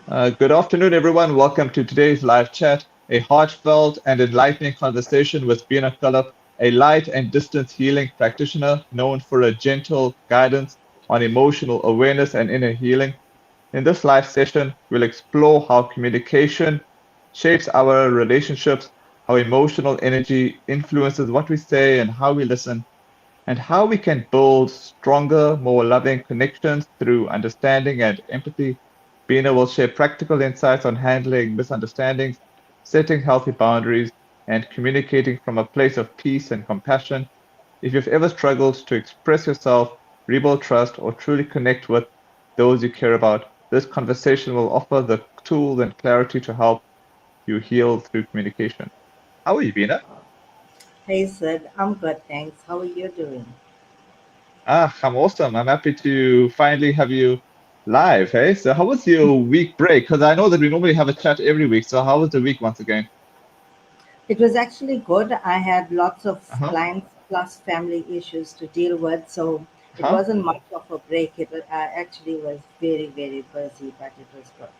Good afternoon, everyone. Welcome to today's live chat, a heartfelt and enlightening conversation with Beena Kullup, a light and distance healing practitioner known for a gentle guidance on emotional awareness and inner healing. In this live session, we'll explore how communication shapes our relationships, how emotional energy influences what we say and how we listen, and how we can build stronger, more loving connections through understanding and empathy. Bina will share practical insights on handling misunderstandings, setting healthy boundaries, and communicating from a place of peace and compassion. If you've ever struggled to express yourself, rebuild trust, or truly connect with those you care about, this conversation will offer the tools and clarity to help you heal through communication. How are you, Bina? Hey Sid, I'm good, thanks. How are you doing? I'm awesome. I'm happy to finally have you live. Hey, so how was your week break? Because I know that we normally have a chat every week. So how was the week once again? It was actually good. I had lots of Uh-huh. clients plus family issues to deal with, so it Uh-huh. wasn't much of a break. I actually was very, very busy, but it was good.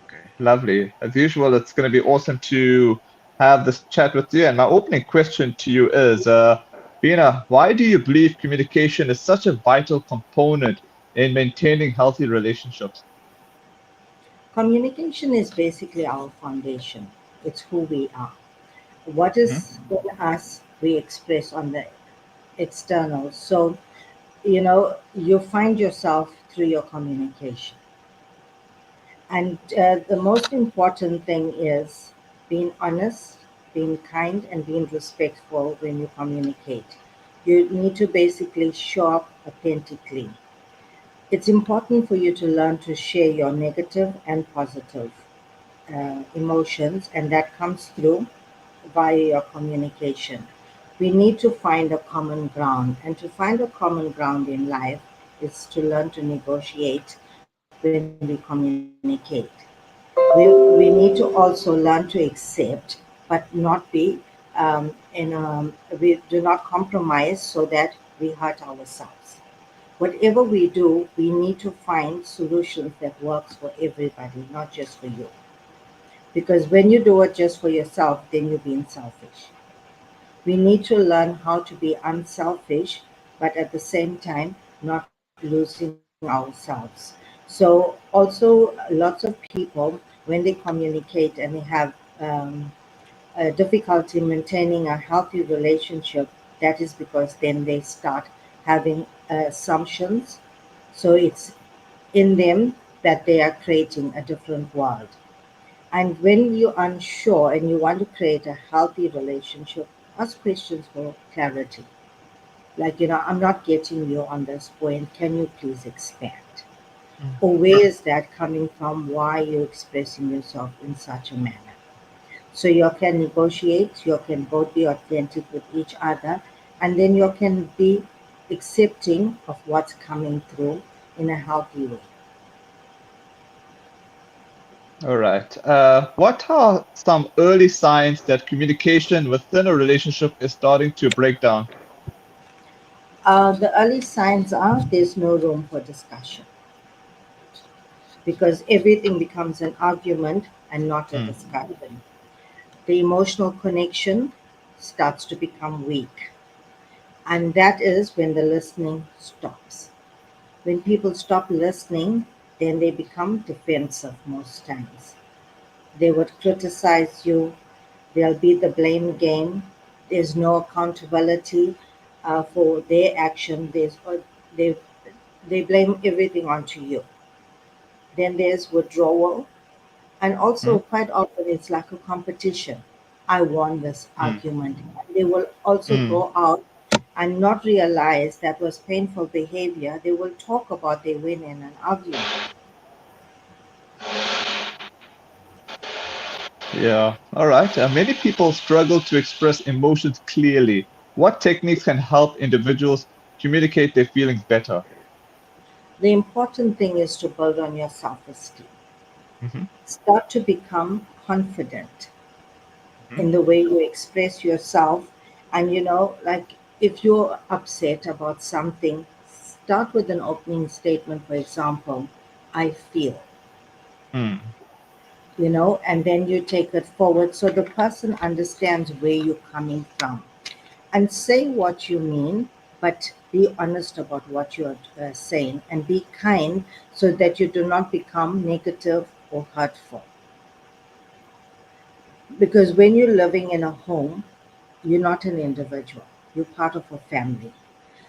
Okay. Lovely. As usual, it's going to be awesome to have this chat with you. And my opening question to you is, Bina, why do you believe communication is such a vital component in maintaining healthy relationships? Communication is basically our foundation. It's who we are. What is Mhm. in us, we express on the external. So, you find yourself through your communication. And the most important thing is being honest, being kind, and being respectful when you communicate. You need to basically show up authentically. It's important for you to learn to share your negative and positive emotions, and that comes through via your communication. We need to find a common ground, and to find a common ground in life is to learn to negotiate when we communicate. We need to also learn to accept, but not be we do not compromise so that we hurt ourselves. Whatever we do, we need to find solutions that works for everybody, not just for you. Because when you do it just for yourself, then you're being selfish. We need to learn how to be unselfish, but at the same time, not losing ourselves. So, also, lots of people, when they communicate and they have um, difficulty maintaining a healthy relationship, that is because then they start having assumptions. So, it's in them that they are creating a different world. And when you're unsure and you want to create a healthy relationship, ask questions for clarity. Like, I'm not getting you on this point. Can you please expand? Or where is that coming from? Why are you expressing yourself in such a manner? So you can negotiate, you can both be authentic with each other, and then you can be accepting of what's coming through in a healthy way. All right. What are some early signs that communication within a relationship is starting to break down? The early signs are there's no room for discussion because everything becomes an argument and not a Mm, discussion. The emotional connection starts to become weak, and that is when the listening stops. When people stop listening, then they become defensive most times. They would criticize you, there'll be the blame game, there's no accountability for their action, they, they blame everything onto you. Then there's withdrawal. And also, mm, quite often, it's like a competition. I won this mm, argument. They will also mm. go out and not realize that was painful behavior. They will talk about their win in an argument. Yeah. All right. Many people struggle to express emotions clearly. What techniques can help individuals communicate their feelings better? The important thing is to build on your self esteem. Hmm. Start to become confident Hmm. in the way you express yourself. And, like if you're upset about something, start with an opening statement, for example, I feel. mm, and then you take it forward so the person understands where you're coming from. And say what you mean, but be honest about what you're saying, and be kind so that you do not become negative or hurtful. Because when you're living in a home, you're not an individual, you're part of a family.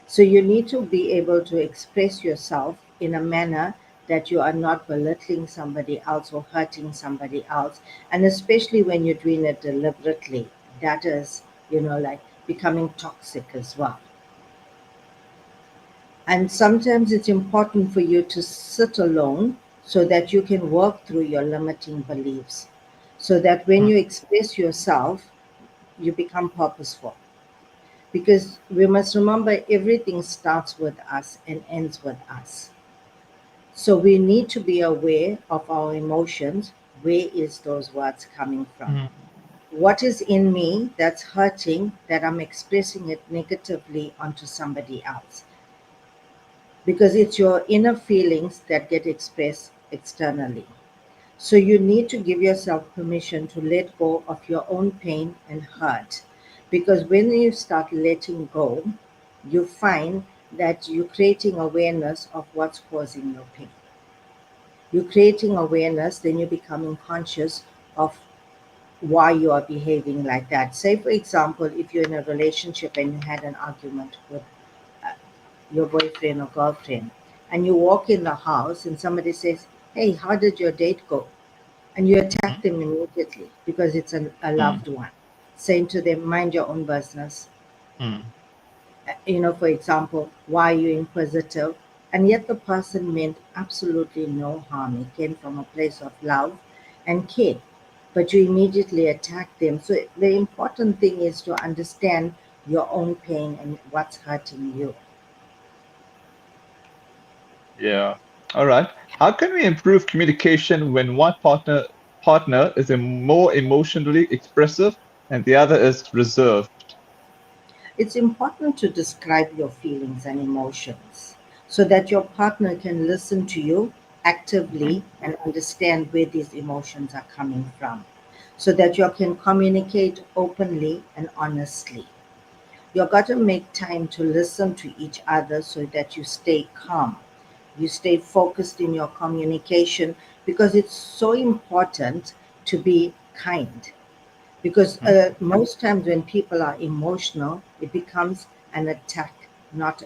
So you need to be able to express yourself in a manner that you are not belittling somebody else or hurting somebody else. And especially when you're doing it deliberately, that is, like becoming toxic as well. And sometimes it's important for you to sit alone so that you can work through your limiting beliefs. So that when mm, you express yourself, you become purposeful. Because we must remember everything starts with us and ends with us. So we need to be aware of our emotions. Where is those words coming from? mm, What is in me that's hurting that I'm expressing it negatively onto somebody else? Because it's your inner feelings that get expressed externally. So you need to give yourself permission to let go of your own pain and hurt. Because when you start letting go, you find that you're creating awareness of what's causing your pain. You're creating awareness, then you're becoming conscious of why you are behaving like that. Say, for example, if you're in a relationship and you had an argument with uh, your boyfriend or girlfriend, and you walk in the house and somebody says, "Hey, how did your date go?" And you attack mm, them immediately because it's a mm, loved one, saying to them, "Mind your own business." mm. For example, why are you inquisitive? And yet the person meant absolutely no harm. It came from a place of love and care. But you immediately attack them. So the important thing is to understand your own pain and what's hurting you. Yeah. All right. How can we improve communication when one partner is more emotionally expressive and the other is reserved? It's important to describe your feelings and emotions so that your partner can listen to you Mhm, actively and understand where these emotions are coming from, so that you can communicate openly and honestly. You've got to make time to listen to each other so that you stay calm. You stay focused in your communication because it's so important to be kind, because mhm, most times when people are emotional, it becomes an attack, not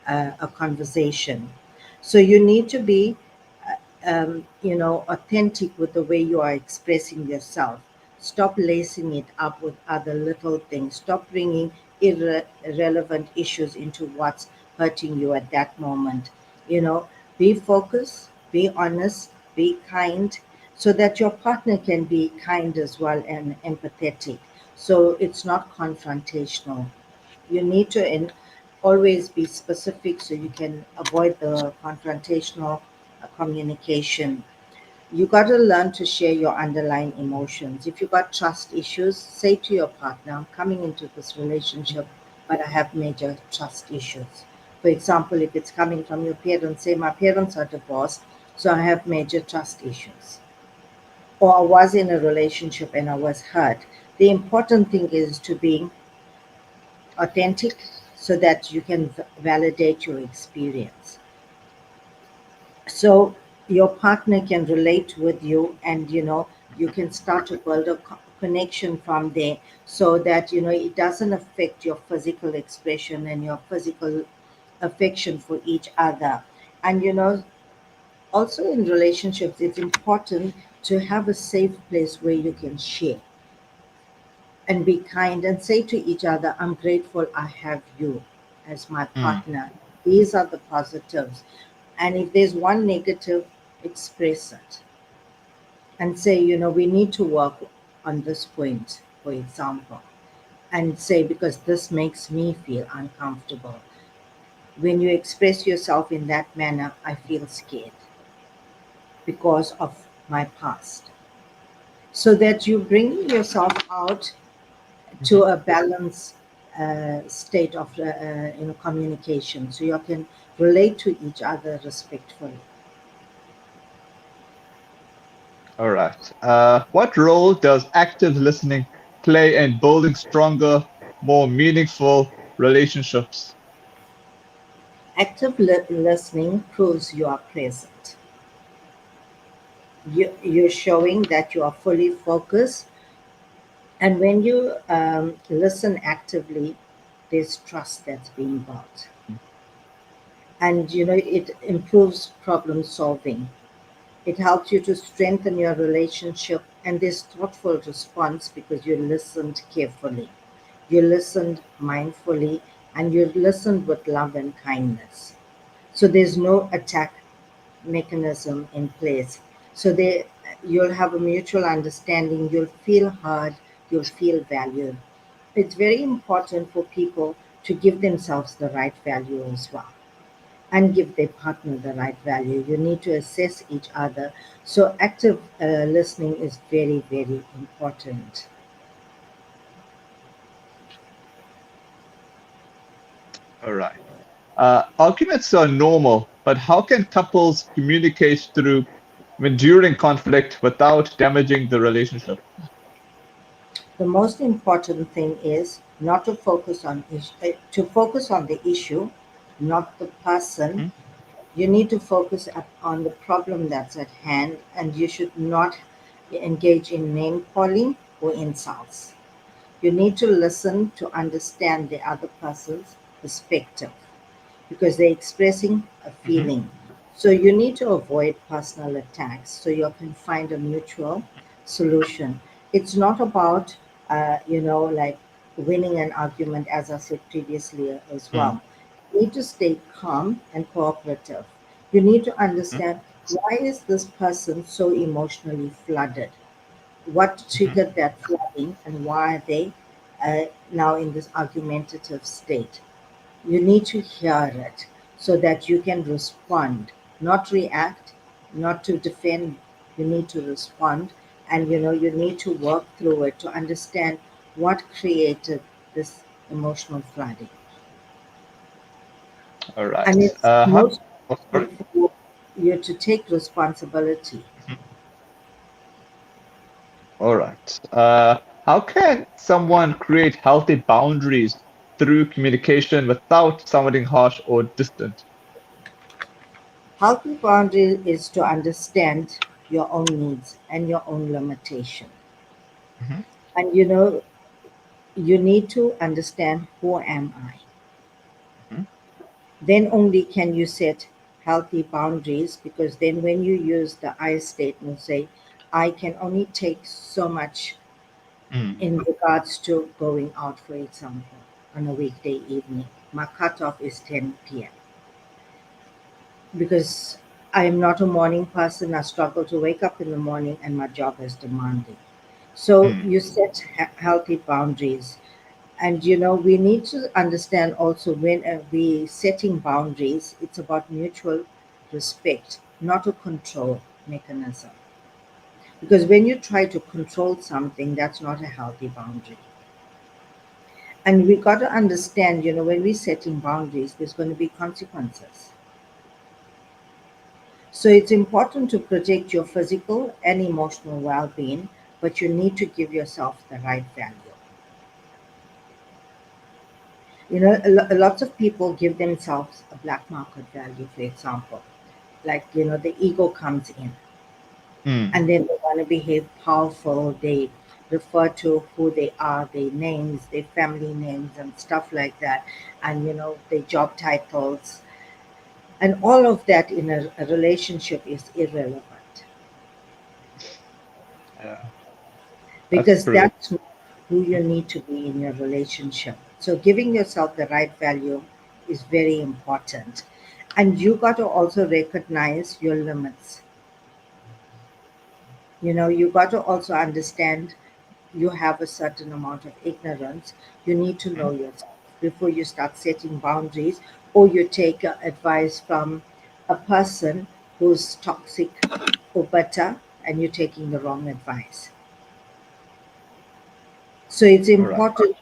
a conversation. So you need to be authentic with the way you are expressing yourself. Stop lacing it up with other little things. Stop bringing irrelevant issues into what's hurting you at that moment. You know, be focused, be honest, be kind, so that your partner can be kind as well and empathetic. So it's not confrontational. You need to always be specific so you can avoid the confrontational communication. You got to learn to share your underlying emotions. If you got trust issues, say to your partner, "I'm coming into this relationship, but I have major trust issues." For example, if it's coming from your parents, say, "My parents are divorced, so I have major trust issues." Or, "I was in a relationship and I was hurt." The important thing is to be authentic so that you can validate your experience. So your partner can relate with you, and you can start to build a connection from there, so that it doesn't affect your physical expression and your physical affection for each other. And also in relationships, it's important to have a safe place where you can share and be kind and say to each other, "I'm grateful I have you as my mm. partner. These are the positives." And if there's one negative, express it and say, "We need to work on this point," for example, and say, "Because this makes me feel uncomfortable. When you express yourself in that manner, I feel scared because of my past." So that you bring yourself out to Mhm. a balanced state of communication, so you can relate to each other respectfully. All right. What role does active listening play in building stronger, more meaningful relationships? Active listening proves you are present. You're showing that you are fully focused. And when you listen actively, there's trust that's being built. And it improves problem solving. It helps you to strengthen your relationship, and there's thoughtful response because you listened carefully, you listened mindfully, and you listened with love and kindness. So there's no attack mechanism in place. So you'll have a mutual understanding, you'll feel heard, you'll feel valued. It's very important for people to give themselves the right value as well, and give their partner the right value. You need to assess each other. So active listening is very, very important. All right. Arguments are normal, but how can couples communicate through enduring conflict without damaging the relationship? The most important thing is not to focus on to focus on the issue, not the person. Mhm, You need to focus on the problem that's at hand, and you should not engage in name calling or insults. You need to listen to understand the other person's perspective because they're expressing a mhm, feeling. So you need to avoid personal attacks so you can find a mutual solution. It's not about, like winning an argument, as I said previously as mhm, well. You need to stay calm and cooperative. You need to mhm, understand, why is this person so emotionally flooded? What mhm. triggered that flooding, and why are they now in this argumentative state? You need to hear it so that you can respond, not react, not to defend. You need to respond, and you need to work through it to understand what created this emotional flooding. All And right. it's most Oh, sorry. important for you to take responsibility. Mhm. All right. How can someone create healthy boundaries through communication without sounding harsh or distant? Healthy boundary is to understand your own needs and your own limitation. Mhm, And you need to understand, who am I? mhm, Then only can you set healthy boundaries, because then when you use the I statement, say, I can only take so much mm, in regards to going out, for example, on a weekday evening. My cutoff is 10 p.m. because I am not a morning person. I struggle to wake up in the morning, and my job is demanding. So mm, you set healthy boundaries. And we need to understand also, when we setting boundaries, it's about mutual respect, not a control mechanism. Because when you try to control something, that's not a healthy boundary. And we got to understand, when we're setting boundaries, there's going to be consequences. So it's important to protect your physical and emotional well-being, but you need to give yourself the right value. Lots of people give themselves a black market value, for example. Like, the ego comes in, mm. and then they want to behave powerful. They refer to who they are, their names, their family names, and stuff like that, and, their job titles. And all of that in a relationship is irrelevant, Yeah, that's because true. that's not who you need to be in your relationship. So giving yourself the right value is very important. And you got to also recognize your limits. You got to also understand, you have a certain amount of ignorance. You need to Mhm, know yourself before you start setting boundaries, or you take advice from a person who's toxic or bitter, and you're taking the wrong advice. So it's all right. important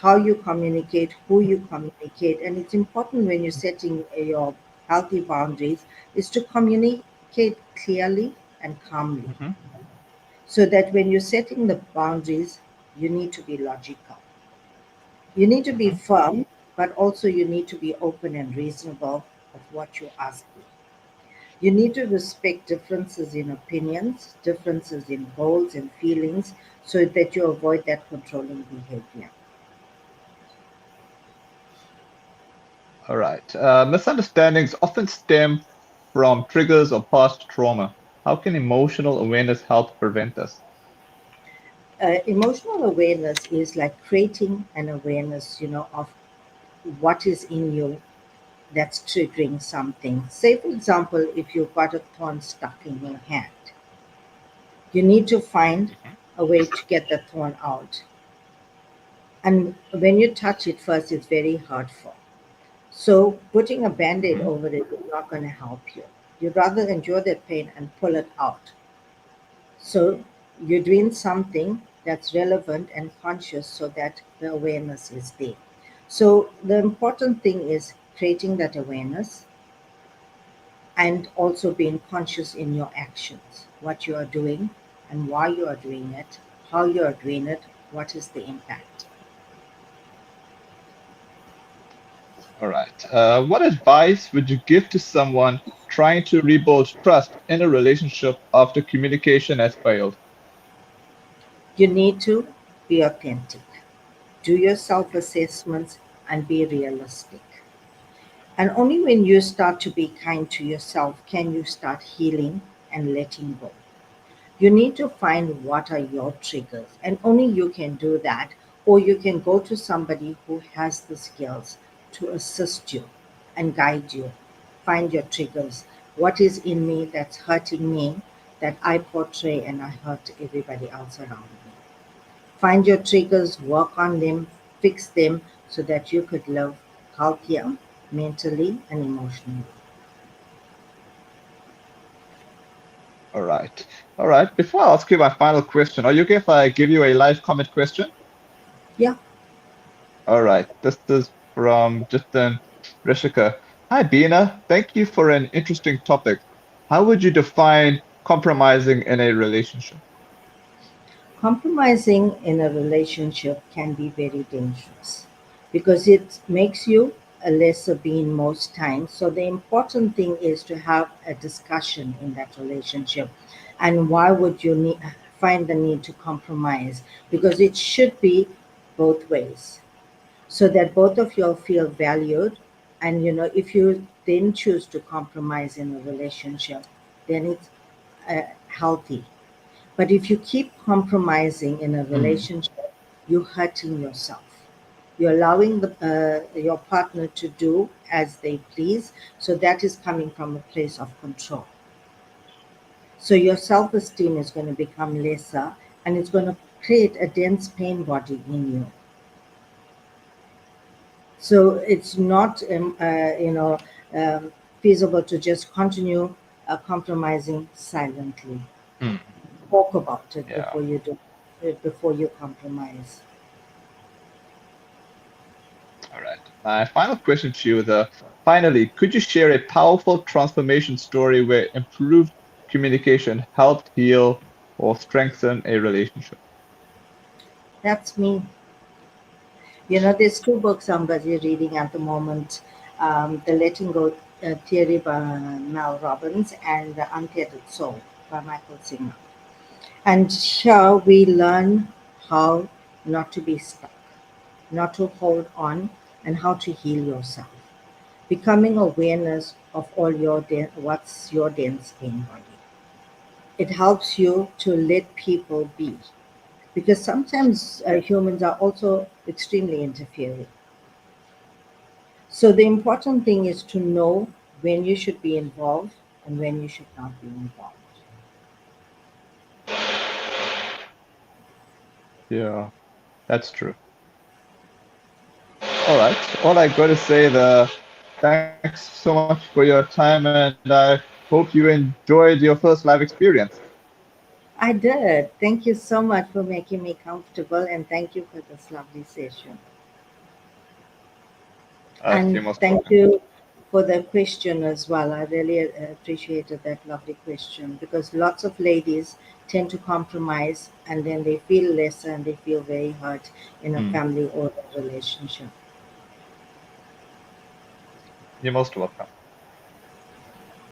how you communicate, who you communicate, and it's important when you're setting your healthy boundaries is to communicate clearly and calmly. Mhm. So that when you're setting the boundaries, you need to be logical. You need to be Hmm. firm, but also you need to be open and reasonable of what you're asking. You need to respect differences in opinions, differences in goals and feelings, so that you avoid that controlling behavior. All right. Misunderstandings often stem from triggers or past trauma. How can emotional awareness help prevent this? Emotional awareness is like creating an awareness, of what is in you that's triggering something. Say, for example, if you've got a thorn stuck in your hand, you need to find Mhm. a way to get the thorn out. And when you touch it first, it's very hurtful. So putting a band-aid Mhm. over it is not going to help you. You'd rather endure that pain and pull it out. So you're doing something that's relevant and conscious so that the awareness is there. So the important thing is creating that awareness and also being conscious in your actions, what you are doing and why you are doing it, how you are doing it, what is the impact. All right. What advice would you give to someone trying to rebuild trust in a relationship after communication has failed? You need to be authentic, do your self assessments, and be realistic. And only when you start to be kind to yourself can you start healing and letting go. You need to find what are your triggers, and only you can do that, or you can go to somebody who has the skills to assist you and guide you. Find your triggers. What is in me that's hurting me that I portray and I hurt everybody else around me? Find your triggers, work on them, fix them so that you could live healthier mentally and emotionally. All right. All right. Before I ask you my final question, are you okay if I give you a live comment question? Yeah, All right. This is from Justin Rishika. Hi, Beena. Thank you for an interesting topic. How would you define compromising in a relationship? compromising in a relationship can be very dangerous because it makes you a lesser being most times. So, the important thing is to have a discussion in that relationship. And why would you find the need to compromise? Because it should be both ways so that both of you feel valued. And if you then choose to compromise in a relationship, then it's healthy. But if you keep compromising in a Mm, relationship, you're hurting yourself. You're allowing your partner to do as they please. So that is coming from a place of control. So your self esteem is going to become lesser and it's going to create a dense pain body in you. So it's not, um, feasible to just continue compromising silently. mm, Talk about it yeah. before you compromise. All right. My final question to you is finally, could you share a powerful transformation story where improved communication helped heal or strengthen a relationship? That's me. There's two books I'm busy reading at the moment: The Letting Go Theory by Mel Robbins and The Untethered Soul by Michael Singer. And here we learn how not to be stuck, not to hold on, and how to heal yourself. Becoming awareness of all what's your dense pain body. It helps you to let people be because sometimes humans are also extremely interfering. So the important thing is to know when you should be involved and when you should not be involved. Yeah, that's true. All right. All I got to say, thanks so much for your time, and I hope you enjoyed your first live experience. I did. Thank you so much for making me comfortable and thank you for this lovely session. You're And most thank welcome. you for the question as well. I really appreciated that lovely question because lots of ladies tend to compromise, and then they feel lesser and they feel very hurt in a Mm. family or a relationship. You're most welcome.